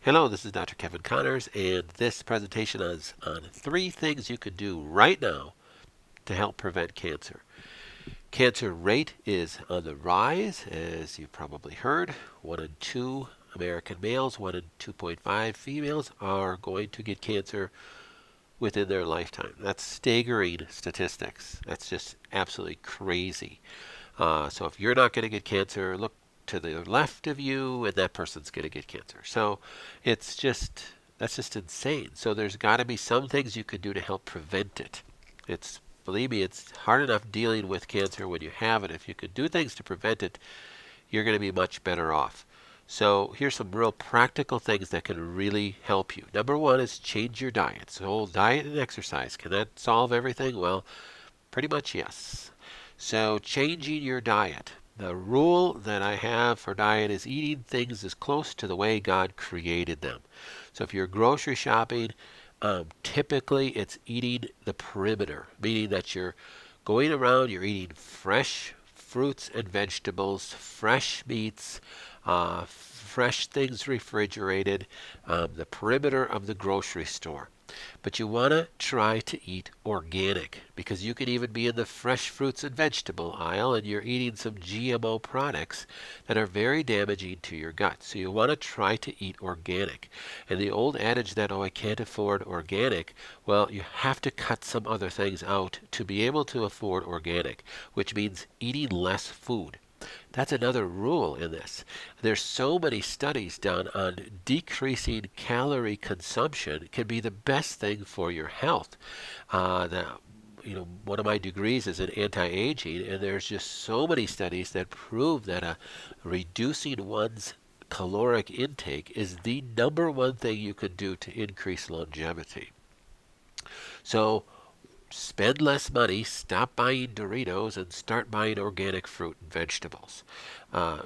Hello, this is Dr. Kevin Connors, and this presentation is on 3 things you can do right now to help prevent cancer. Cancer rate is on the rise, as you've probably heard. 1 in 2 American males, 1 in 2.5 females are going to get cancer within their lifetime. That's staggering statistics. That's just absolutely crazy. So if you're not going to get cancer, look to the left of you, and that person's going to get cancer. So it's just that's just insane. So there's got to be some things you can do to help prevent it. It's believe me, it's hard enough dealing with cancer when you have it. If you could do things to prevent it, you're going to be much better off. So here's some real practical things that can really help you. Number one is change your diet. So diet and exercise. Can that solve everything? Well, pretty much yes. So changing your diet. The rule that I have for diet is eating things as close to the way God created them. So if you're grocery shopping, typically it's eating the perimeter, meaning that you're going around, you're eating fresh fruits and vegetables, fresh meats, fresh things refrigerated, the perimeter of the grocery store. But you want to try to eat organic because you can even be in the fresh fruits and vegetable aisle and you're eating some GMO products that are very damaging to your gut. So you want to try to eat organic. And the old adage that, oh, I can't afford organic, well, you have to cut some other things out to be able to afford organic, which means eating less food. That's another rule in this. There's so many studies done on decreasing calorie consumption can be the best thing for your health. One of my degrees is in anti-aging, and there's just so many studies that prove that reducing one's caloric intake is the number one thing you can do to increase longevity. So spend less money, stop buying Doritos, and start buying organic fruit and vegetables. Uh,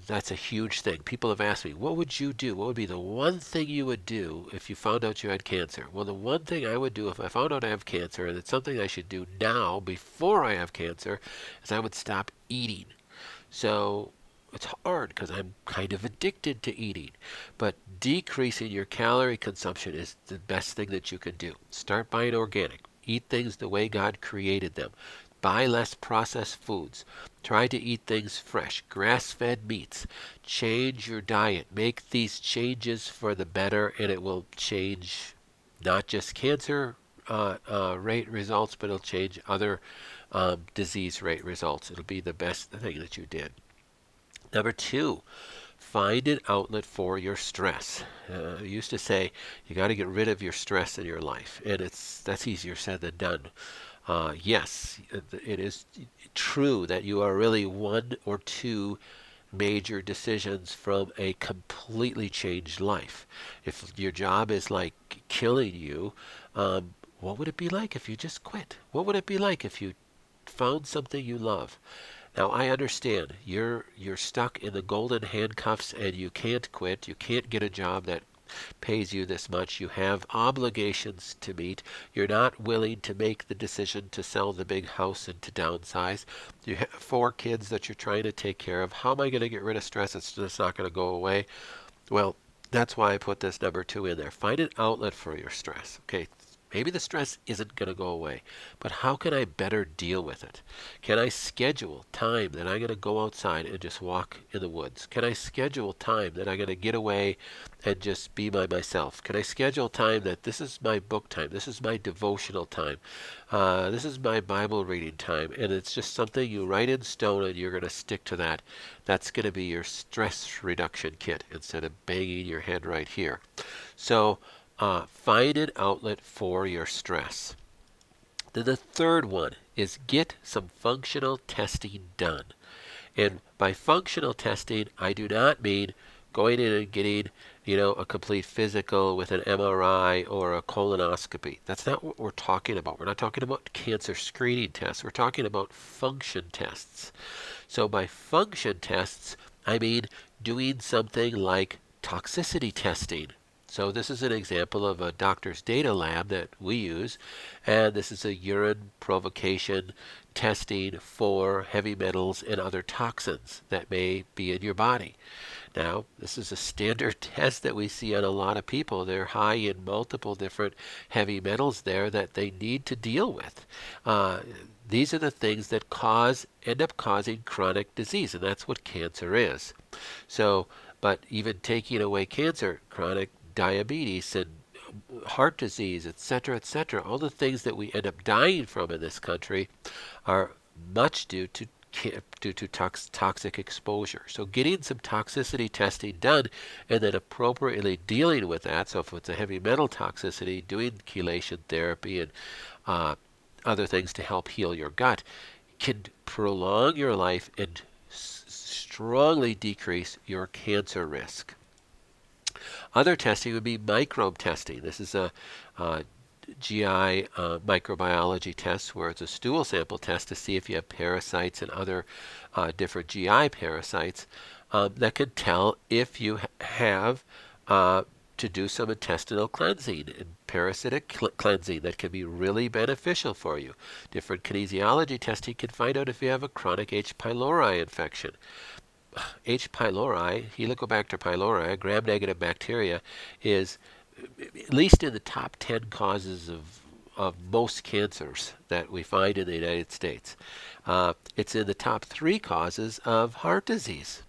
that's a huge thing. People have asked me, what would you do? What would be the one thing you would do if you found out you had cancer? Well, the one thing I would do if I found out I have cancer, and it's something I should do now before I have cancer, is I would stop eating. So it's hard because I'm kind of addicted to eating. But decreasing your calorie consumption is the best thing that you can do. Start buying organic. Eat things the way God created them. Buy less processed foods. Try to eat things fresh, grass-fed meats. Change your diet. Make these changes for the better, and it will change not just cancer rate results, but it'll change other disease rate results. It'll be the best thing that you did. Number two, find an outlet for your stress. I used to say you got to get rid of your stress in your life, and that's easier said than done. Yes, it is true that you are really one or two major decisions from a completely changed life. If your job is like killing you, what would it be like if you just quit? What would it be like if you found something you love? Now I understand you're stuck in the golden handcuffs and you can't quit. You can't get a job that pays you this much. You have obligations to meet. You're not willing to make the decision to sell the big house and to downsize. You have 4 kids that you're trying to take care of. How am I going to get rid of stress? It's just not going to go away. Well, that's why I put this number 2 in there. Find an outlet for your stress. Okay, maybe the stress isn't going to go away, but how can I better deal with it? Can I schedule time that I'm going to go outside and just walk in the woods? Can I schedule time that I'm going to get away and just be by myself? Can I schedule time that this is my book time, this is my devotional time, this is my Bible reading time, and it's just something you write in stone and you're going to stick to that. That's going to be your stress reduction kit instead of banging your head right here. So find an outlet for your stress. Then the third one is get some functional testing done. And by functional testing, I do not mean going in and getting, a complete physical with an MRI or a colonoscopy. That's not what we're talking about. We're not talking about cancer screening tests. We're talking about function tests. So by function tests, I mean doing something like toxicity testing. So this is an example of a doctor's data lab that we use, and this is a urine provocation testing for heavy metals and other toxins that may be in your body. Now, this is a standard test that we see on a lot of people. They're high in multiple different heavy metals there that they need to deal with. Uh, these are the things that end up causing chronic disease, and that's what cancer is. So, but even taking away cancer, chronic diabetes and heart disease, etc., all the things that we end up dying from in this country are much due to toxic exposure. So getting some toxicity testing done and then appropriately dealing with that. So if it's a heavy metal toxicity, doing chelation therapy and uh, other things to help heal your gut can prolong your life and strongly decrease your cancer risk. Other testing would be microbe testing. This is a GI microbiology test where it's a stool sample test to see if you have parasites and other different GI parasites that can tell if you have to do some intestinal cleansing and parasitic cleansing that can be really beneficial for you. Different kinesiology testing can find out if you have a chronic H. pylori infection. H. pylori, Helicobacter pylori, gram-negative bacteria, is at least in the top 10 causes of most cancers that we find in the United States. It's in the top 3 causes of heart disease.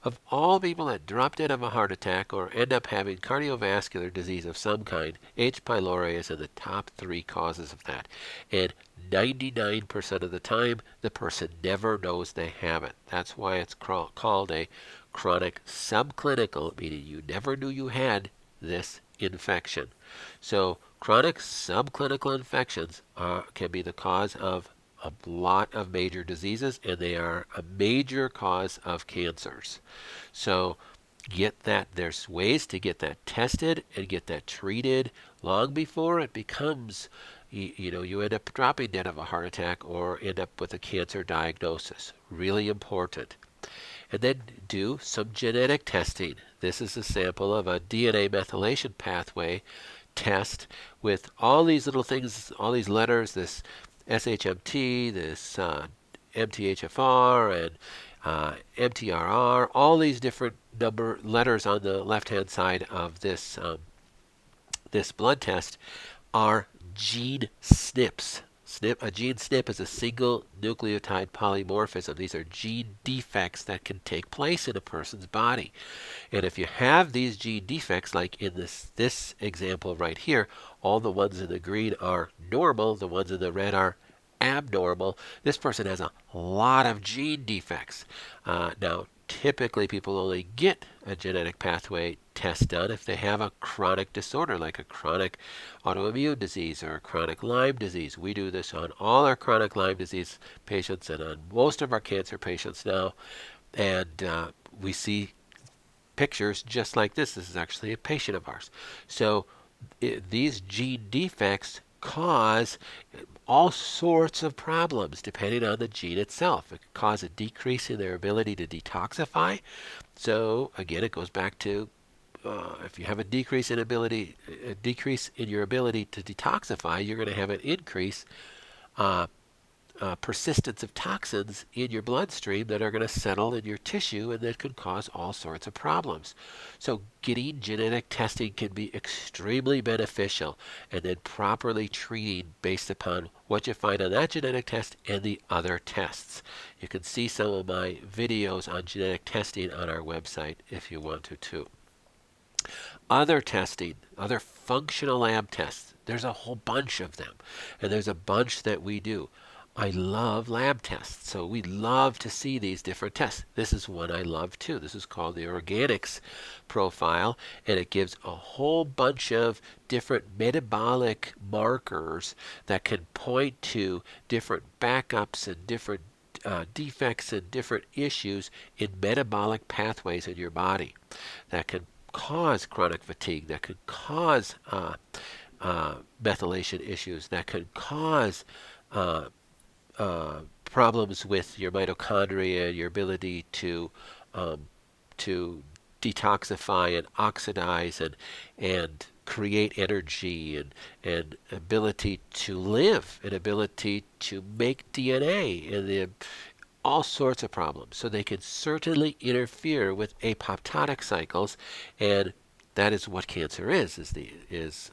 Of all people that drop dead of a heart attack or end up having cardiovascular disease of some kind, H. pylori is in the top 3 causes of that. And 99% of the time, the person never knows they have it. That's why it's called a chronic subclinical, meaning you never knew you had this infection. So chronic subclinical infections can be the cause of a lot of major diseases, and they are a major cause of cancers. So get that. There's ways to get that tested and get that treated long before it becomes, you end up dropping dead of a heart attack or end up with a cancer diagnosis. Really important. And then do some genetic testing. This is a sample of a DNA methylation pathway test with all these little things, all these letters, this SHMT, this MTHFR, and MTRR, all these different number letters on the left-hand side of this blood test are gene SNPs. A gene SNP is a single nucleotide polymorphism. These are gene defects that can take place in a person's body. And if you have these gene defects, like in this example right here, all the ones in the green are normal, the ones in the red are abnormal. This person has a lot of gene defects. Now, typically people only get a genetic pathway test done if they have a chronic disorder like a chronic autoimmune disease or a chronic Lyme disease. We do this on all our chronic Lyme disease patients and on most of our cancer patients now. And we see pictures just like this. This is actually a patient of ours. So these gene defects cause all sorts of problems depending on the gene itself. It can cause a decrease in their ability to detoxify. So again, it goes back to if you have a decrease in your ability to detoxify, you're going to have an increase persistence of toxins in your bloodstream that are going to settle in your tissue and that could cause all sorts of problems. So getting genetic testing can be extremely beneficial, and then properly treating based upon what you find on that genetic test and the other tests. You can see some of my videos on genetic testing on our website if you want to too. Other testing, other functional lab tests, there's a whole bunch of them, and there's a bunch that we do. I love lab tests, so we love to see these different tests. This is one I love too. This is called the organics profile, and it gives a whole bunch of different metabolic markers that can point to different backups and different defects and different issues in metabolic pathways in your body that can cause chronic fatigue, that could cause methylation issues, that could cause problems with your mitochondria, your ability to detoxify and oxidize and create energy and ability to live, and ability to make DNA, and all sorts of problems. So they can certainly interfere with apoptotic cycles, and that is what cancer is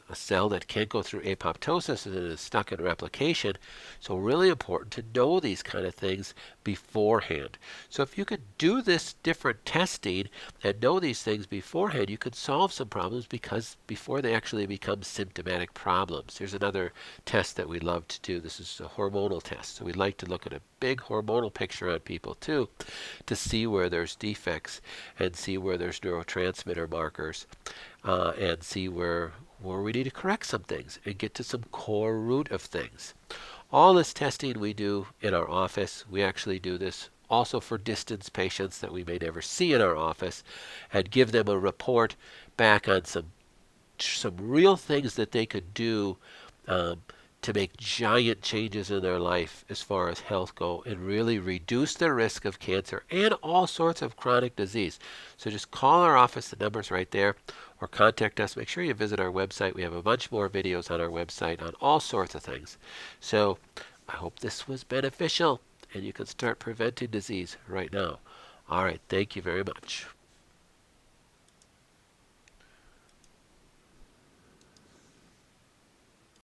a cell that can't go through apoptosis and is stuck in replication. So really important to know these kind of things beforehand. So if you could do this different testing and know these things beforehand, you could solve some problems because before they actually become symptomatic problems. Here's another test that we love to do. This is a hormonal test. So we like to look at a big hormonal picture on people too, to see where there's defects and see where there's neurotransmitter markers, and see where we need to correct some things and get to some core root of things. All this testing we do in our office. We actually do this also for distance patients that we may never see in our office, and give them a report back on some real things that they could do, um, to make giant changes in their life as far as health go, and really reduce their risk of cancer and all sorts of chronic disease. So just call our office, the number's right there, or contact us. Make sure you visit our website. We have a bunch more videos on our website on all sorts of things. So I hope this was beneficial and you can start preventing disease right now. All right, thank you very much.